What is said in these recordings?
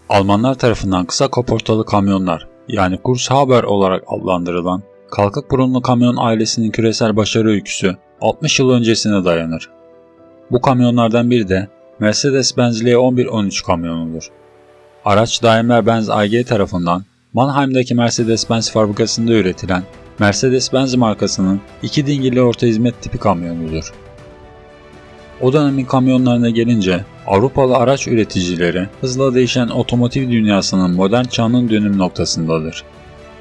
Almanlar tarafından kısa kaportalı kamyonlar yani Kurzhaber olarak adlandırılan kalkık burunlu kamyon ailesinin küresel başarı öyküsü 60 yıl öncesine dayanır. Bu kamyonlardan biri de Mercedes-Benz L1113 kamyonudur. Araç Daimler-Benz AG tarafından Mannheim'daki Mercedes-Benz fabrikasında üretilen Mercedes-Benz markasının iki dingilli orta hizmet tipi kamyonudur. O dönemin kamyonlarına gelince Avrupalı araç üreticileri hızla değişen otomotiv dünyasının modern çağının dönüm noktasındadır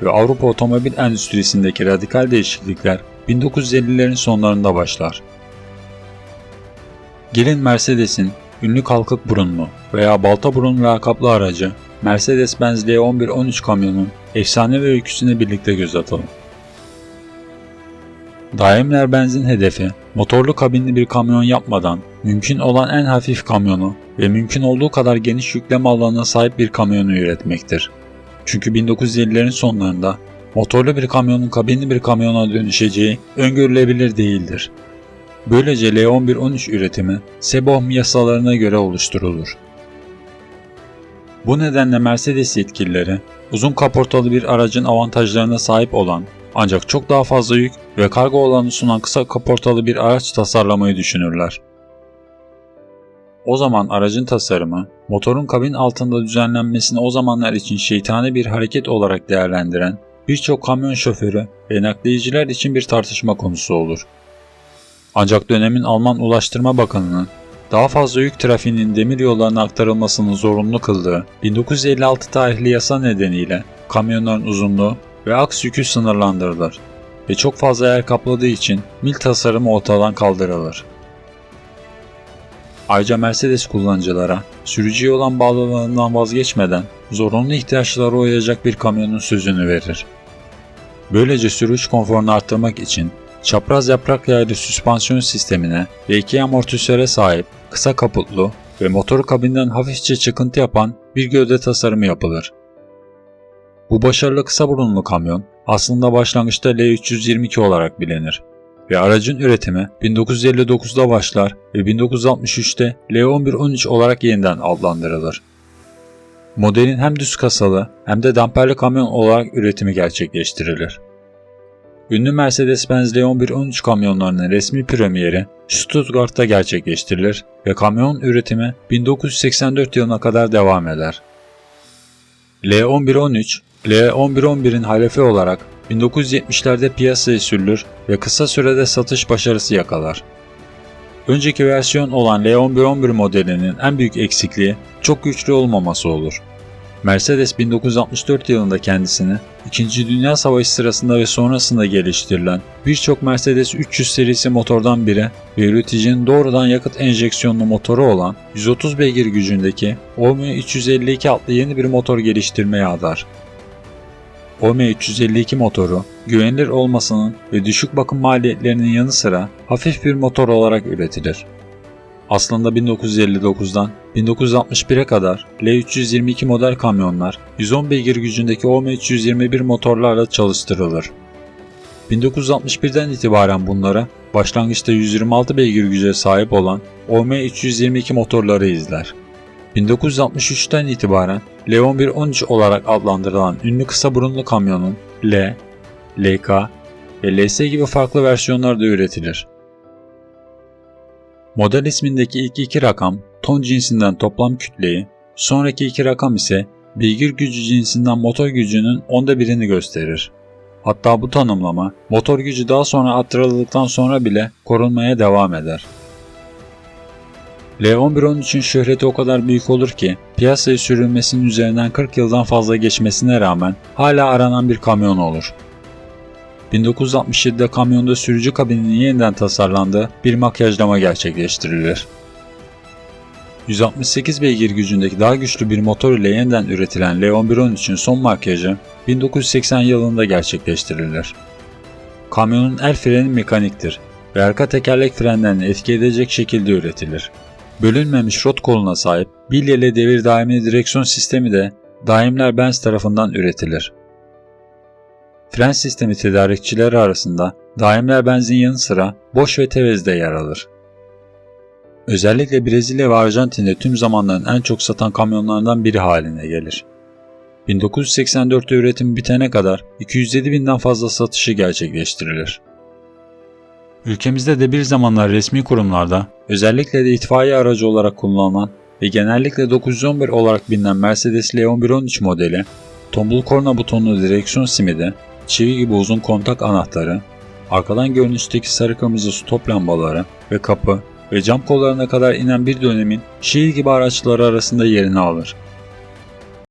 ve Avrupa otomobil endüstrisindeki radikal değişiklikler 1950'lerin sonlarında başlar. Gelin Mercedes'in ünlü kalkık burunlu veya balta burun lakaplı aracı Mercedes-Benz L1113 kamyonun efsanevi öyküsüne birlikte göz atalım. Daimler-Benz'in hedefi motorlu kabinli bir kamyon yapmadan mümkün olan en hafif kamyonu ve mümkün olduğu kadar geniş yükleme alanına sahip bir kamyonu üretmektir. Çünkü 1950'lerin sonlarında motorlu bir kamyonun kabinli bir kamyona dönüşeceği öngörülebilir değildir. Böylece L1113 üretimi SEBOHM yasalarına göre oluşturulur. Bu nedenle Mercedes yetkilileri uzun kaportalı bir aracın avantajlarına sahip olan ancak çok daha fazla yük ve kargo alanı sunan kısa kaportalı bir araç tasarlamayı düşünürler. O zaman aracın tasarımı, motorun kabin altında düzenlenmesini o zamanlar için şeytani bir hareket olarak değerlendiren birçok kamyon şoförü ve nakliyeciler için bir tartışma konusu olur. Ancak dönemin Alman Ulaştırma Bakanı'nın daha fazla yük trafiğinin demiryollarına aktarılmasını zorunlu kıldığı 1956 tarihli yasa nedeniyle kamyonların uzunluğu ve aks yükü sınırlandırılır ve çok fazla yer kapladığı için mil tasarımı ortadan kaldırılır. Ayrıca Mercedes kullanıcılara sürücüye olan bağlılığından vazgeçmeden zorunlu ihtiyaçlara uyacak bir kamyonun sözünü verir. Böylece sürüş konforunu arttırmak için çapraz yaprak yaylı süspansiyon sistemine ve iki amortisöre sahip kısa kaputlu ve motoru kabinden hafifçe çıkıntı yapan bir gövde tasarımı yapılır. Bu başarılı kısa burunlu kamyon aslında başlangıçta L322 olarak bilinir ve aracın üretimi 1959'da başlar ve 1963'te L1113 olarak yeniden adlandırılır. Modelin hem düz kasalı hem de damperli kamyon olarak üretimi gerçekleştirilir. Ünlü Mercedes-Benz L1113 kamyonlarının resmi premieri Stuttgart'ta gerçekleştirilir ve kamyon üretimi 1984 yılına kadar devam eder. L1113, L1111'in halefi olarak 1970'lerde piyasaya sürülür ve kısa sürede satış başarısı yakalar. Önceki versiyon olan L1111 modelinin en büyük eksikliği çok güçlü olmaması olur. Mercedes 1964 yılında kendisini 2. Dünya Savaşı sırasında ve sonrasında geliştirilen birçok Mercedes 300 serisi motordan biri ve üreticinin doğrudan yakıt enjeksiyonlu motoru olan 130 beygir gücündeki OM352 adlı yeni bir motor geliştirmeye adar. OM352 motoru güvenilir olmasının ve düşük bakım maliyetlerinin yanı sıra hafif bir motor olarak üretilir. Aslında 1959'dan 1961'e kadar L322 model kamyonlar 110 beygir gücündeki OM321 motorlarla çalıştırılır. 1961'den itibaren bunlara başlangıçta 126 beygir güce sahip olan OM322 motorları izler. 1963'ten itibaren L1113 olarak adlandırılan ünlü kısa burunlu kamyonun L, LK ve LS gibi farklı versiyonlarda üretilir. Model ismindeki ilk iki rakam ton cinsinden toplam kütleyi, sonraki iki rakam ise beygir gücü cinsinden motor gücünün 1/10'ini gösterir. Hatta bu tanımlama motor gücü daha sonra arttırıldıktan sonra bile korunmaya devam eder. L1113'ün şöhreti o kadar büyük olur ki piyasaya sürülmesinin üzerinden 40 yıldan fazla geçmesine rağmen hala aranan bir kamyon olur. 1967'de kamyonda sürücü kabininin yeniden tasarlandığı bir makyajlama gerçekleştirilir. 168 beygir gücündeki daha güçlü bir motor ile yeniden üretilen L1113'ün son makyajı 1980 yılında gerçekleştirilir. Kamyonun el freni mekaniktir ve arka tekerlek frenlerini etki edecek şekilde üretilir. Bölünmemiş rot koluna sahip bilyeli devir daimli direksiyon sistemi de Daimler-Benz tarafından üretilir. Fren sistemi tedarikçileri arasında Daimler-Benz'in yanı sıra Bosch ve Tevez de yer alır. Özellikle Brezilya ve Arjantin'de tüm zamanların en çok satan kamyonlardan biri haline gelir. 1984'te üretim bitene kadar 207 binden fazla satışı gerçekleştirilir. Ülkemizde de bir zamanlar resmi kurumlarda, özellikle de itfaiye aracı olarak kullanılan ve genellikle 911 olarak bilinen Mercedes L1113 modeli, tombul korna butonlu direksiyon simidi, çivi gibi uzun kontak anahtarı, arkadan görünüşteki sarı kırmızı stop lambaları ve kapı ve cam kollarına kadar inen bir dönemin şiir gibi araçları arasında yerini alır.